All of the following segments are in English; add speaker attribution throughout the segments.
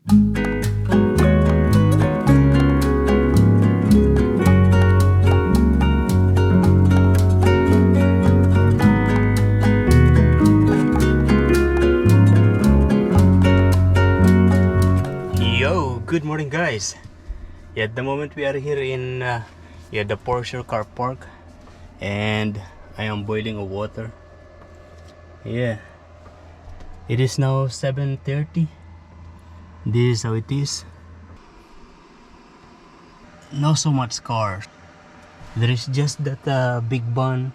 Speaker 1: Good morning, guys. At the moment we are here in the Porsche car park, and I am boiling water. It is now 7:30. This is how it is. Not so much cars. There is just that big bun.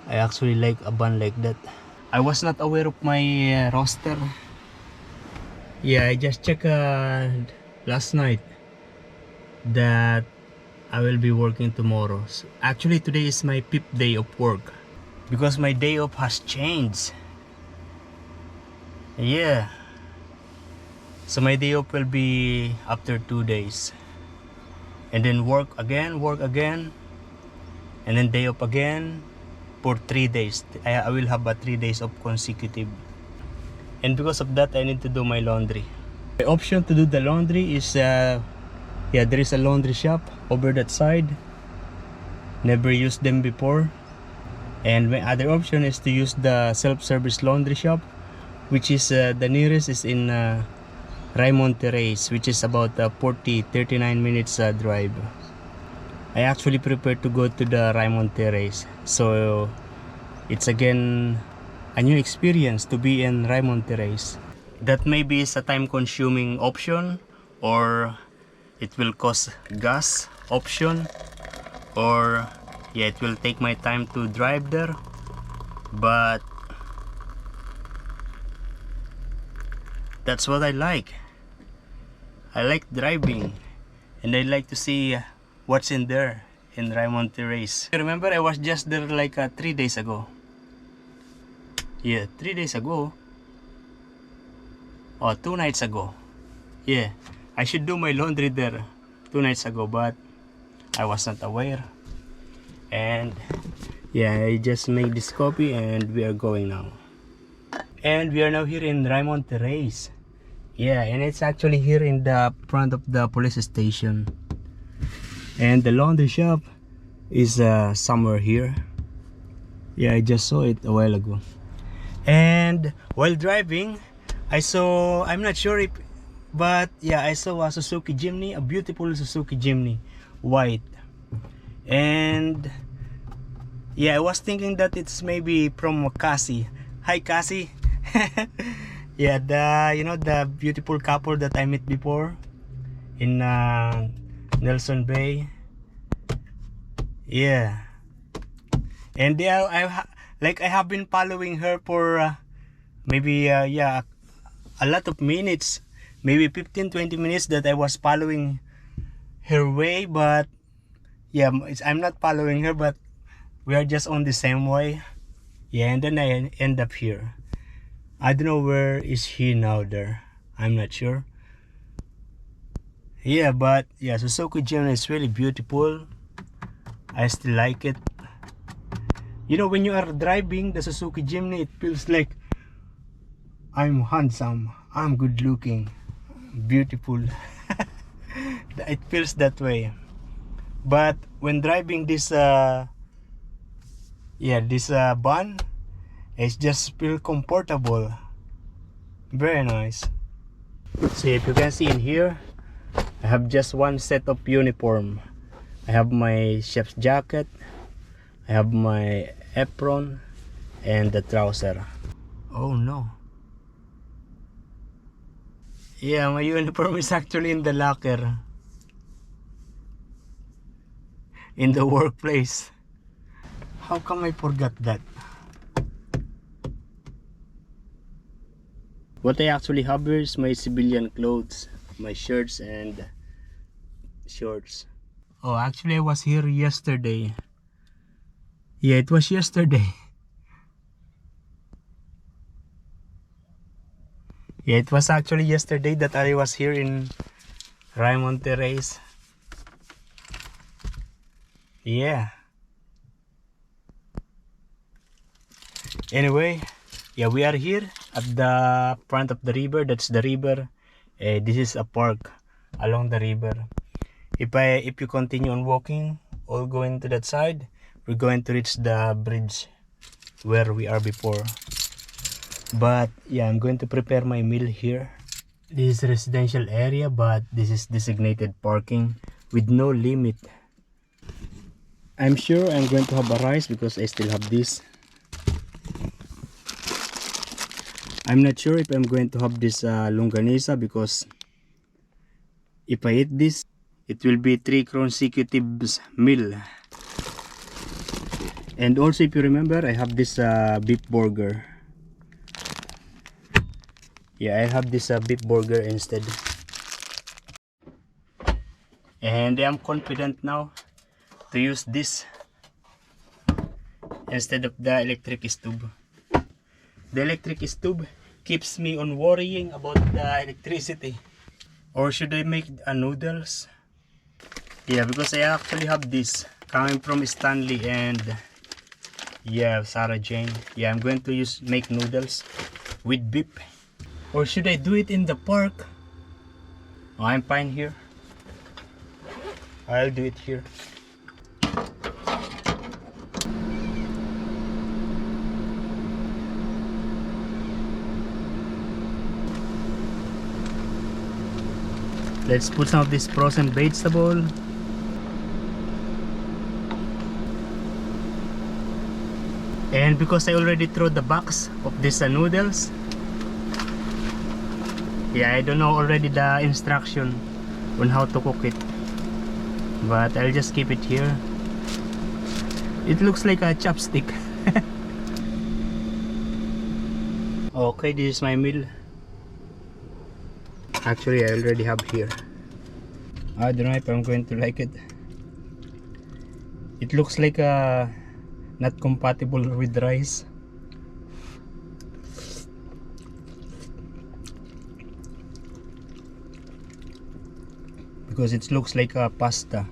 Speaker 1: I actually like a bun like that. I was not aware of my roster. I just checked last night that I will be working tomorrow. So actually today is my 5th day of work because my day off has changed. So my day off will be after 2 days, and then work again, and then day off again for 3 days. I will have 3 days of consecutive. And because of that, I need to do my laundry. The option to do the laundry is there is a laundry shop over that side. Never used them before. And my other option is to use the self-service laundry shop, which is the nearest is in Raymond, Terrace, which is about 39 minutes drive. I actually prefer to go to the Raymond Terrace, so it's again a new experience to be in Raymond Terrace. That maybe is a time-consuming option, or it will cost gas option, or it will take my time to drive there. But that's what I like. I like driving, and I like to see what's in there in Raymond Terrace. Remember, I was just there like 3 days ago. 3 days ago. Oh, 2 nights ago. I should do my laundry there 2 nights ago, but I was not aware. And I just made this copy, and we are going now. And we are now here in Raymond Terrace. And it's actually here in the front of the police station. And the laundry shop is somewhere here. I just saw it a while ago. And while driving, I saw, I'm not sure if, but I saw a Suzuki Jimny, a beautiful Suzuki Jimny, white. And I was thinking that it's maybe from Cassie. Hi, Cassie. The beautiful couple that I met before in Nelson Bay. And I have been following her for maybe a lot of minutes, maybe 15-20 minutes that I was following her way. But I'm not following her, but we are just on the same way. And then I end up here. I don't know where is she now there. I'm not sure. But Suzuki Jimny is really beautiful. I still like it. When you are driving the Suzuki Jimny, it feels like I'm handsome, I'm good looking, beautiful. It feels that way. But when driving this van, it just feel comfortable. Very nice. So if you can see in here, I have just one set of uniform. I have my chef's jacket, I have my apron, and the trouser. Oh no. My uniform is actually in the locker in the workplace. How come I forgot that? What I actually have here is my civilian clothes, my shirts and shorts. Oh, actually I was here yesterday. It was yesterday. It was actually yesterday that I was here in Raymond Terrace. Anyway, we are here at the front of the river. That's the river. This is a park along the river. If you continue on walking, all going to that side, we're going to reach the bridge where we are before. But yeah, I'm going to prepare my meal here. This is residential area, but this is designated parking with no limit. I'm sure I'm going to have a rice because I still have this. I'm not sure if I'm going to have this longanisa because if I eat this, it will be 3 consecutive meal. And also, if you remember, I have this beef burger. Yeah, I have this beef burger instead. And I'm confident now to use this instead of the electric stove. The electric stove keeps me on worrying about the electricity. Or should I make noodles? Yeah, because I actually have this coming from Stanley and yeah, Sarah Jane. Yeah, I'm going to make noodles with beef. Or should I do it in the park? Oh, I'm fine here. I'll do it here. Let's put some of this frozen vegetable. And because I already threw the box of these noodles, yeah, I don't know already the instruction on how to cook it, but I'll just keep it here. It looks like a chopstick. Okay, this is my meal. Actually, I already have here. I don't know if I'm going to like it. It looks like not compatible with rice. Because it looks like a pasta.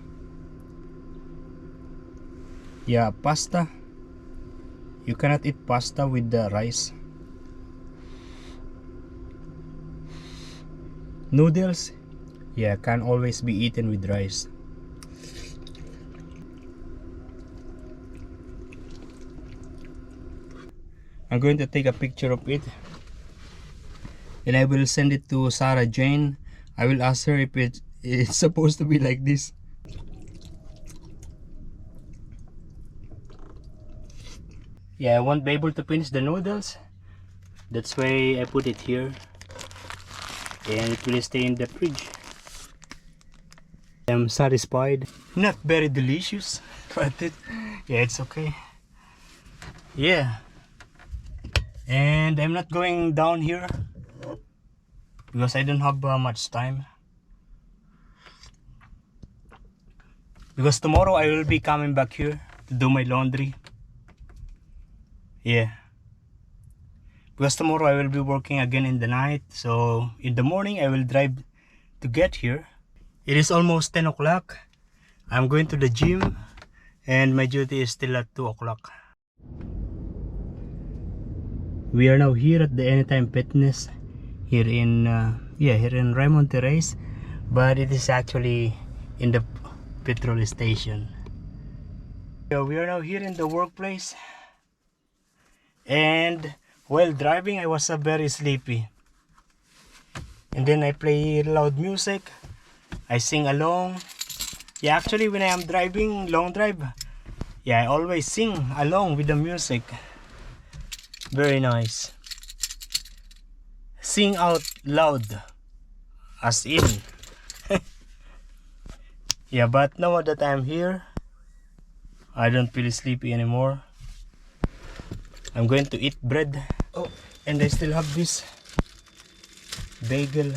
Speaker 1: Yeah, pasta. You cannot eat pasta with the rice. Noodles, yeah, can always be eaten with rice. I'm going to take a picture of it and I will send it to Sarah Jane. I will ask her if it's supposed to be like this. Yeah, I won't be able to finish the noodles. That's why I put it here. And it will stay in the fridge. I'm satisfied. Not very delicious, but yeah, it's okay. Yeah. And I'm not going down here because I don't have much time. Because tomorrow I will be coming back here to do my laundry. Yeah. Because tomorrow I will be working again in the night. So in the morning I will drive to get here. It is almost 10 o'clock. I'm going to the gym and my duty is still at 2 o'clock. We are now here at the Anytime Fitness here in here in Raymond, Terrace, but it is actually in the petrol station. So we are now here in the workplace, and while driving I was very sleepy, and then I play loud music, I sing along. Yeah, actually when I am driving long drive, yeah, I always sing along with the music. Very nice. Sing out loud, as in. Yeah, but now that I'm here, I don't feel sleepy anymore. I'm going to eat bread. Oh, and I still have this bagel.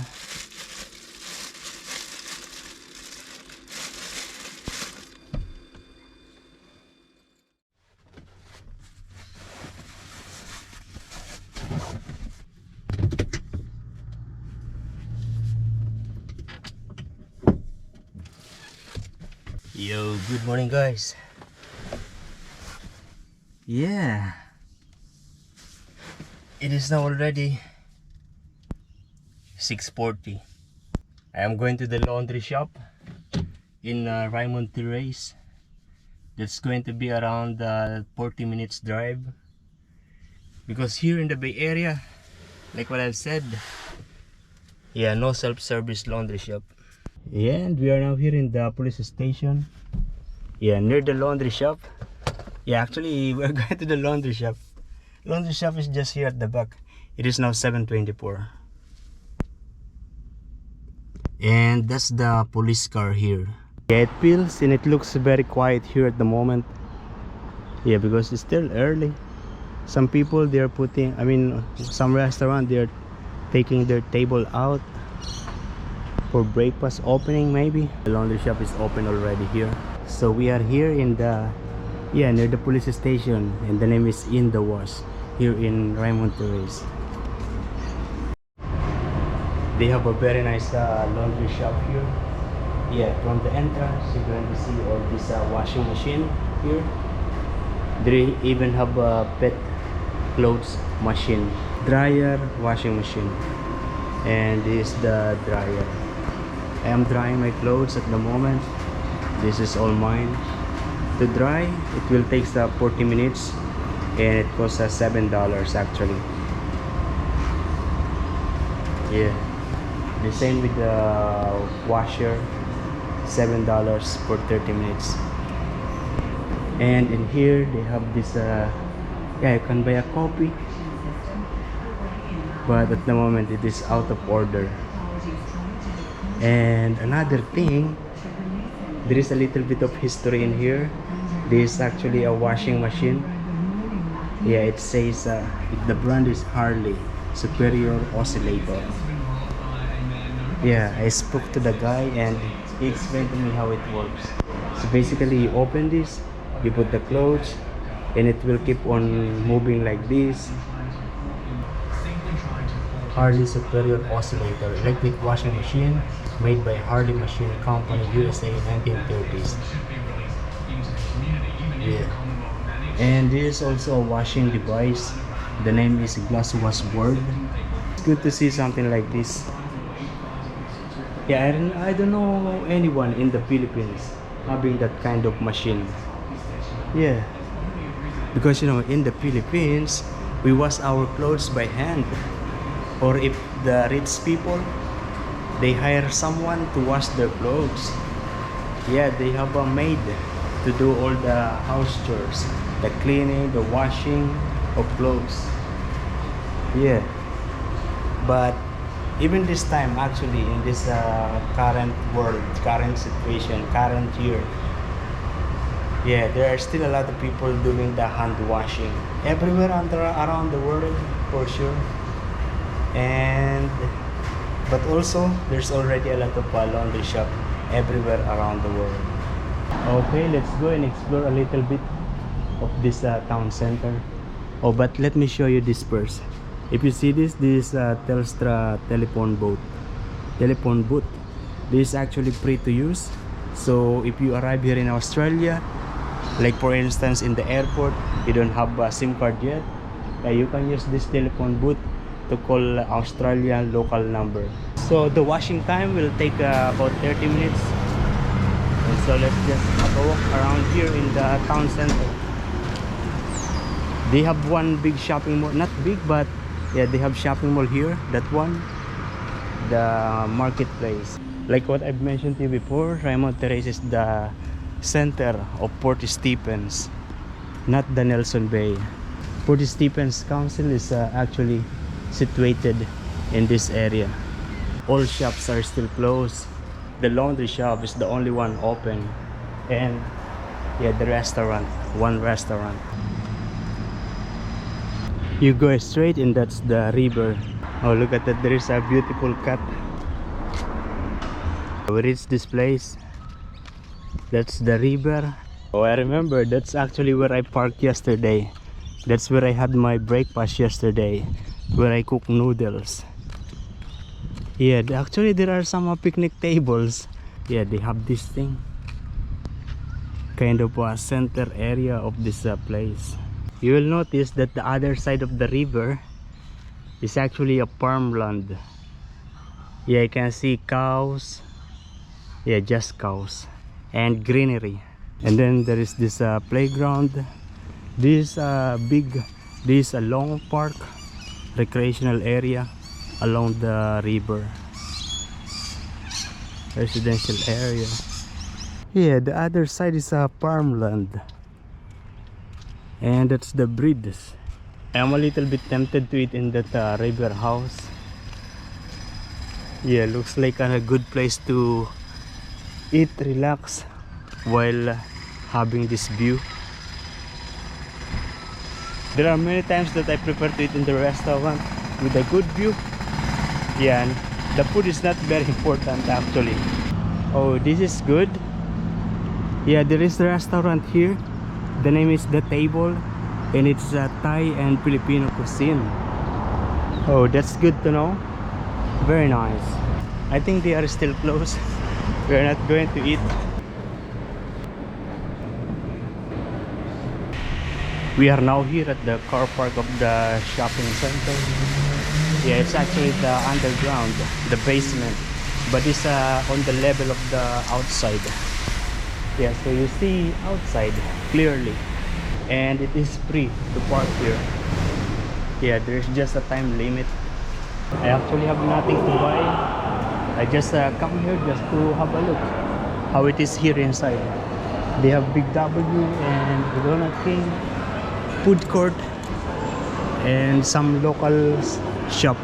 Speaker 1: Yo, good morning guys. Yeah, it is now already 6:40 I am going to the laundry shop in Raymond, Terrace. That's going to be around 40 minutes drive, because here in the Bay Area, like what I've said, yeah, no self-service laundry shop. Yeah, and we are now here in the police station. Yeah, near the laundry shop. Yeah, actually we're going to the laundry shop. Laundry shop is just here at the back. It is now 7:24. And that's the police car here. Yeah, it feels and it looks very quiet here at the moment. Yeah, because it's still early. Some people, they're putting, some restaurant, they're taking their table out for breakfast opening maybe. The laundry shop is open already here. So we are here in the, yeah, near the police station, and the name is In The Wash here in Raymond, Terrace. They have a very nice laundry shop here. Yeah, from the entrance you're going to see all this washing machine here. They even have a pet clothes machine, dryer, washing machine, and this is the dryer. I am drying my clothes at the moment. This is all mine. To dry, it will take 40 minutes, and it costs $7 actually. Yeah, the same with the washer, $7 for 30 minutes. And in here they have this yeah, you can buy a coffee, but at the moment it is out of order. And another thing, there is a little bit of history in here. This is actually a washing machine. Yeah, it says the brand is Harley Superior Oscillator. Yeah, I spoke to the guy and he explained to me how it works. So basically you open this, you put the clothes, and it will keep on moving like this. Harley Superior Oscillator, electric washing machine made by Harley Machine Company, USA, 1930s. Yeah. And this is also a washing device. The name is Glass Wash Board. It's good to see something like this. Yeah, I don't know anyone in the Philippines having that kind of machine. Yeah, because in the Philippines we wash our clothes by hand, or if the rich people, they hire someone to wash their clothes. Yeah, they have a maid to do all the house chores, the cleaning, the washing of clothes. Yeah, but even this time, actually, in this current world, current situation, current year, yeah, there are still a lot of people doing the hand washing everywhere around the world, for sure. But also there's already a lot of laundry shop everywhere around the world. Okay, let's go and explore a little bit of this town center. Oh, but let me show you this first. If you see this is Telstra telephone booth. This is actually free to use. So if you arrive here in Australia, like for instance in the airport, you don't have a SIM card yet, you can use this telephone booth to call Australian local number. So the washing time will take about 30 minutes. And so let's just have a walk around here in the town center. They have one big shopping mall, not big, but yeah, they have shopping mall here. That one, the marketplace. Like what I've mentioned to you before, Raymond Terrace is the center of Port Stephens, not the Nelson Bay. Port Stephens Council is actually situated in this area. All shops are still closed. The laundry shop is the only one open, and yeah, the restaurant, one restaurant. You go straight and that's the river. Oh, look at that, there is a beautiful cat. We reached this place. That's the river. Oh, I remember, that's actually where I parked yesterday. That's where I had my breakfast yesterday, where I cook noodles. Yeah, actually there are some picnic tables. Yeah, they have this thing, kind of a center area of this place. You will notice that the other side of the river is actually a farmland. Yeah, you can see cows. Yeah, just cows and greenery. And then there is this playground. This this a long park, recreational area along the river, residential area. Yeah, the other side is a farmland, and that's the bridge. I'm a little bit tempted to eat in that river house. Yeah, looks like a good place to eat, relax while having this view. There are many times that I prefer to eat in the restaurant with a good view. Yeah, and the food is not very important actually. Oh, this is good. Yeah, there is a restaurant here. The name is The Table, and it's Thai and Filipino cuisine. Oh, that's good to know. Very nice. I think they are still closed. We are not going to eat. We are now here at the car park of the shopping center. Yeah, it's actually the underground, the basement, but it's on the level of the outside. Yeah, so you see outside clearly, and it is free to park here. Yeah, there's just a time limit. I actually have nothing to buy. I just come here just to have a look how it is here inside. They have Big W and Donut King, food court, and some local shop.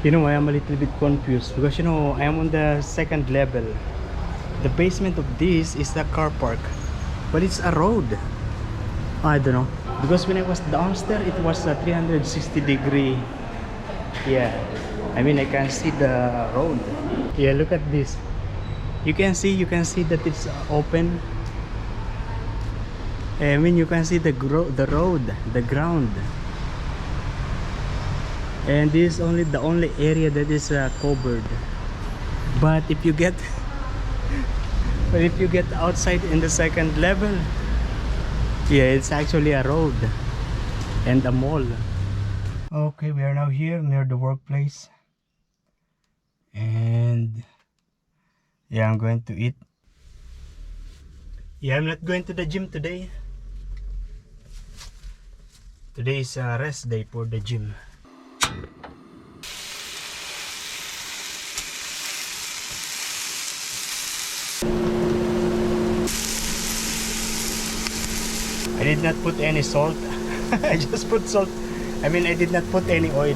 Speaker 1: You know, I am a little bit confused because, you know, I am on the second level. The basement of this is the car park, but it's a road. I don't know, because when I was downstairs it was a 360-degree. Yeah, I mean, I can see the road. Yeah, look at this. You can see that it's open. I mean, you can see the road, the ground, and this is only the only area that is covered. But if you get outside in the second level, yeah, it's actually a road and a mall. Okay, we are now here near the workplace, and yeah, I'm going to eat. Yeah, I'm not going to the gym today. Today is a rest day for the gym. I did not put any salt. I just put salt. I mean, I did not put any oil.